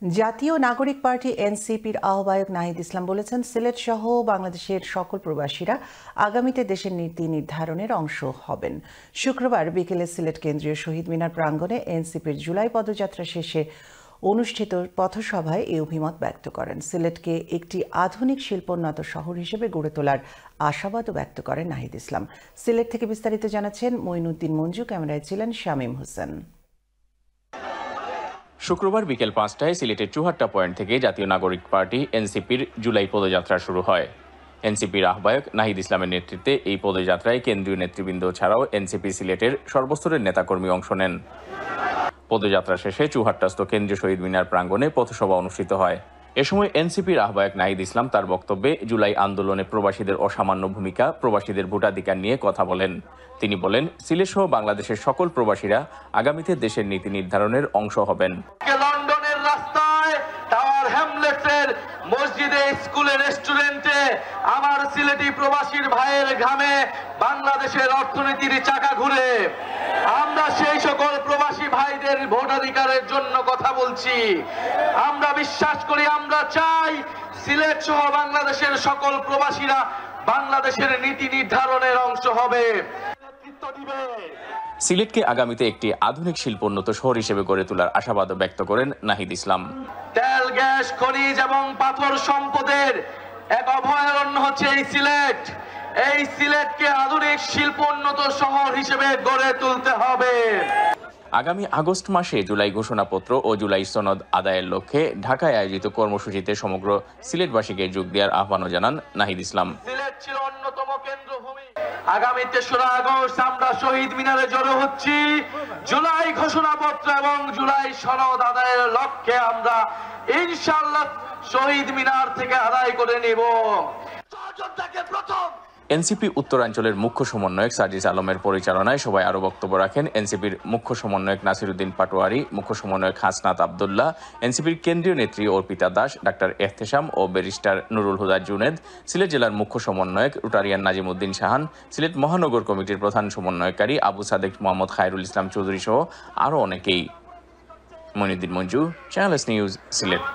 জাতীয় নাগরিক পার্টি এনসিপির আহ্বায়ক নাহিদ ইসলাম বলেছেন, সিলেট সহ বাংলাদেশের সকল প্রবাসীরা আগামীতে দেশের নীতি নির্ধারণের অংশ হবেন। শুক্রবার বিকেলে সিলেট কেন্দ্রীয় শহীদ মিনার প্রাঙ্গণে এনসিপির জুলাই পদযাত্রা শেষে অনুষ্ঠিত পথসভায় এই অভিমত ব্যক্ত করেন। সিলেটকে একটি আধুনিক শিল্পোন্নত শহর হিসেবে গড়ে তোলার আশাবাদও ব্যক্ত করেন নাহিদ ইসলাম। সিলেট থেকে বিস্তারিত জানাচ্ছেন মঈনুদ্দিন মঞ্জু, ক্যামেরায় ছিলেন শামীম হোসেন। শুক্রবার বিকেল 5টায় সিলেটের চুহাট্টা পয়েন্ট থেকে জাতীয় নাগরিক পার্টি এনসিপির জুলাই পদযাত্রা শুরু হয়। এনসিপির আহ্বায়ক নাহিদ ইসলামের নেতৃত্বে এই পদযাত্রায় কেন্দ্রীয় নেতৃবৃন্দ ছাড়াও এনসিপি সিলেটের সর্বস্তরের নেতাকর্মী অংশ নেন। পদযাত্রা শেষে চুহাট্টাস্থ কেন্দ্রীয় শহীদ মিনার প্রাঙ্গণে পথসভা অনুষ্ঠিত হয়। এ সময় এনসিপির আহ্বায়ক নাহিদ ইসলাম তার বক্তব্যে জুলাই আন্দোলনে প্রবাসীদের অসামান্য ভূমিকা, প্রবাসীদের ভোটাধিকার নিয়ে কথা বলেন। তিনি বলেন, সিলেট সহ বাংলাদেশের সকল প্রবাসীরা আগামীতে দেশের নীতি নির্ধারণের অংশ হবেন। লন্ডনের রাস্তায়, টাওয়ার হ্যামলেটসের মসজিদে, স্কুলে, রেস্টুরেন্টে আমার সিলেটি প্রবাসীর ভাইয়ের ঘামে বাংলাদেশের অর্থনীতির চাকা ঘুরে। আমরা সেই সকল প্রবাসী ভাইদের ভোটাধিকারের জন্য কথা বলছি। আমরা বিশ্বাস করি, আমরা চাই সিলেট সহ বাংলাদেশের সকল প্রবাসীরা বাংলাদেশের নীতি নির্ধারণের অংশ হবে। সিলেটকে আগামীতে একটি আধুনিক শিল্পোন্নত শহর হিসেবে গড়ে তোলার আশাবাদ ব্যক্ত করেন নাহিদ ইসলাম। তেল, গ্যাস, খনিজ এবং পাথর সম্পদের এক অভয়ারণ্য হচ্ছে এই সিলেট। এই সিলেটকে আধুনিক শিল্পোন্নত শহর হিসেবে গড়ে তুলতে হবে। আগামী আগস্ট মাসে জুলাই ঘোষণাপত্র ও জুলাই সনদ আদায়ের লক্ষ্যে ঢাকায় আয়োজিত কর্মসূচিতে সমগ্র সিলেটবাসীকে যোগ দেওয়ার আহ্বানও জানান নাহিদ ইসলাম। সিলেট ছিল অন্যতম কেন্দ্রভূমি। আগামী 3রা আগস্ট আমরা শহীদ মিনারে জড়ো হচ্ছি। জুলাই ঘোষণাপত্র এবং জুলাই সনদ আদায়ের লক্ষ্যে আমরা ইনশাআল্লাহ শহীদ মিনার থেকে আদায় করে নিব। এনসিপি উত্তরাঞ্চলের মুখ্য সমন্বয়ক সাজিদ আলমের পরিচালনায় সভায় আরও বক্তব্য রাখেন এনসিপির মুখ্য সমন্বয়ক নাসিরউদ্দিন পাটোয়ারি, মুখ্য সমন্বয়ক হাসনাত আবদুল্লাহ, এনসিপির কেন্দ্রীয় নেত্রী অর্পিতা দাস, ডাক্তার এহতেশাম ও ব্যারিস্টার নুরুল হুদা জুনেদ, সিলেট জেলার মুখ্য সমন্বয়ক রুটারিয়ান নাজিমউদ্দিন শাহান, সিলেট মহানগর কমিটির প্রধান সমন্বয়কারী আবু সাদেক মোহাম্মদ খায়রুল ইসলাম চৌধুরী সহ আরও অনেকেই। Moinuddin Manju, channel S news, Sylhet.